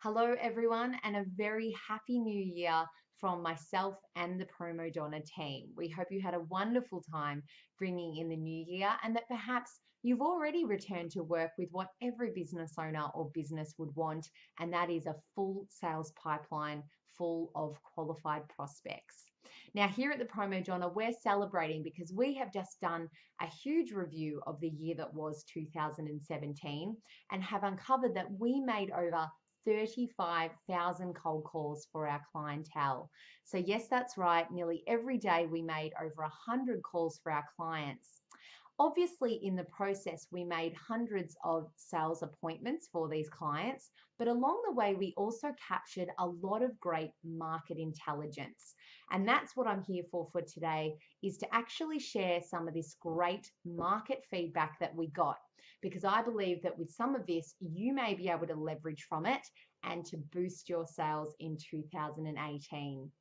Hello, everyone, and a very happy new year from myself and the Promo Donna team. We hope you had a wonderful time bringing in the new year and that perhaps you've already returned to work with what every business owner or business would want, and that is a full sales pipeline full of qualified prospects. Now, here at the Promo Donna, we're celebrating because we have just done a huge review of the year that was 2017 and have uncovered that we made over 35,000 cold calls for our clientele. So, yes, that's right. Nearly every day we made over 100 calls for our clients. Obviously, in the process, we made hundreds of sales appointments for these clients, but along the way, we also captured a lot of great market intelligence. And that's what I'm here for today, is to actually share some of this great market feedback that we got, because I believe that with some of this, you may be able to leverage from it and to boost your sales in 2018.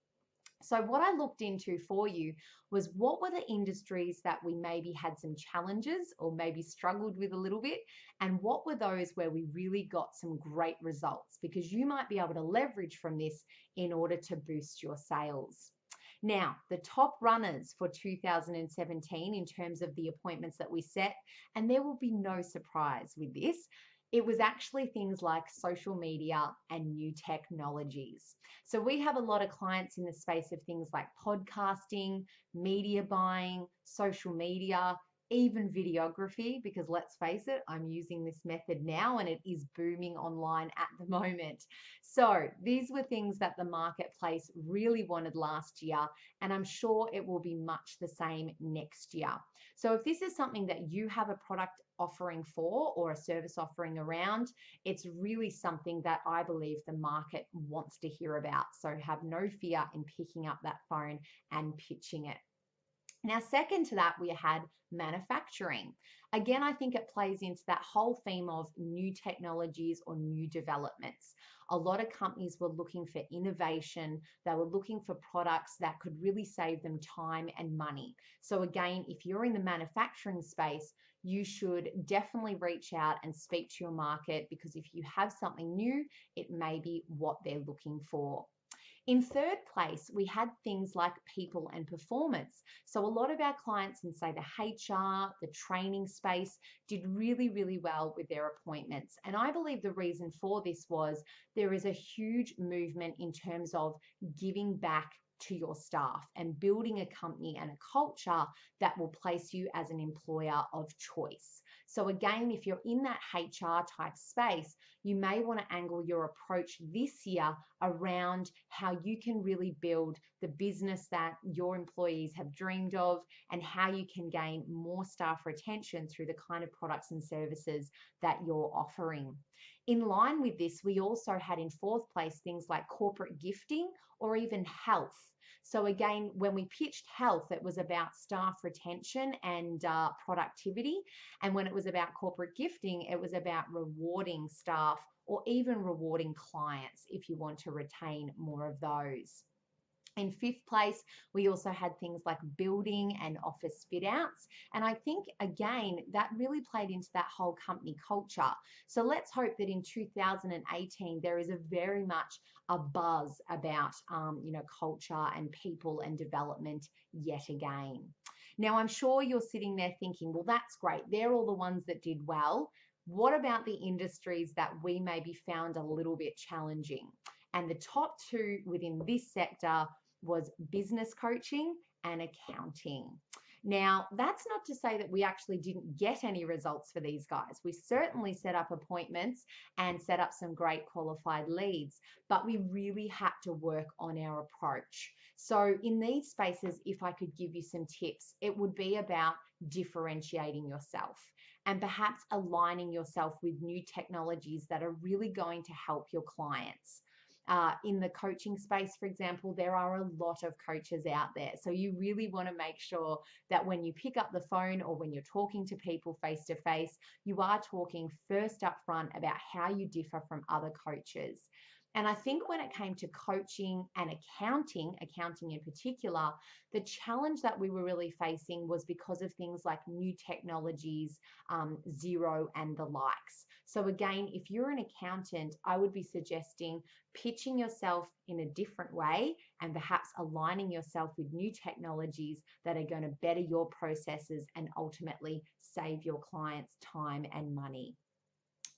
So, what I looked into for you was what were the industries that we maybe had some challenges or maybe struggled with a little bit, and what were those where we really got some great results, because you might be able to leverage from this in order to boost your sales. Now, the top runners for 2017 in terms of the appointments that we set, and there will be no surprise with this, it was actually things like social media and new technologies. So we have a lot of clients in the space of things like podcasting, media buying, social media, even videography, because let's face it, I'm using this method now and it is booming online at the moment. So these were things that the marketplace really wanted last year, and I'm sure it will be much the same next year. So if this is something that you have a product offering for or a service offering around, it's really something that I believe the market wants to hear about. So have no fear in picking up that phone and pitching it. Now, second to that, we had manufacturing. Again, I think it plays into that whole theme of new technologies or new developments. A lot of companies were looking for innovation. They were looking for products that could really save them time and money. So again, if you're in the manufacturing space, you should definitely reach out and speak to your market, because if you have something new, it may be what they're looking for. In third place, we had things like people and performance. So a lot of our clients in, say, the HR, the training space did really, really well with their appointments. And I believe the reason for this was there is a huge movement in terms of giving back to your staff and building a company and a culture that will place you as an employer of choice. So again, if you're in that HR type space, you may want to angle your approach this year around how you can really build the business that your employees have dreamed of, and how you can gain more staff retention through the kind of products and services that you're offering. In line with this, we also had in fourth place things like corporate gifting or even health. So again, when we pitched health, it was about staff retention and productivity. And when it was about corporate gifting, it was about rewarding staff or even rewarding clients if you want to retain more of those. In fifth place, we also had things like building and office fit outs. And I think, again, that really played into that whole company culture. So let's hope that in 2018, there is a very much a buzz about, culture and people and development yet again. Now, I'm sure you're sitting there thinking, well, that's great. They're all the ones that did well. What about the industries that we maybe found a little bit challenging? And the top two within this sector was business coaching and accounting. Now, that's not to say that we actually didn't get any results for these guys. We certainly set up appointments and set up some great qualified leads, but we really had to work on our approach. So in these spaces, if I could give you some tips, it would be about differentiating yourself and perhaps aligning yourself with new technologies that are really going to help your clients. In the coaching space, for example, there are a lot of coaches out there. So you really want to make sure that when you pick up the phone or when you're talking to people face to face, you are talking first up front about how you differ from other coaches. And I think when it came to coaching and accounting in particular, the challenge that we were really facing was because of things like new technologies, Xero, and the likes. So, again, if you're an accountant, I would be suggesting pitching yourself in a different way and perhaps aligning yourself with new technologies that are going to better your processes and ultimately save your clients time and money.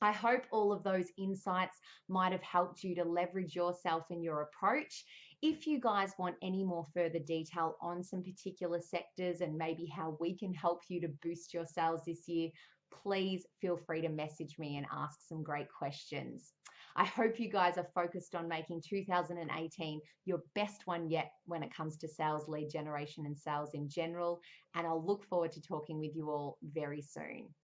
I hope all of those insights might have helped you to leverage yourself in your approach. If you guys want any more further detail on some particular sectors and maybe how we can help you to boost your sales this year, please feel free to message me and ask some great questions. I hope you guys are focused on making 2018 your best one yet when it comes to sales lead generation and sales in general. And I'll look forward to talking with you all very soon.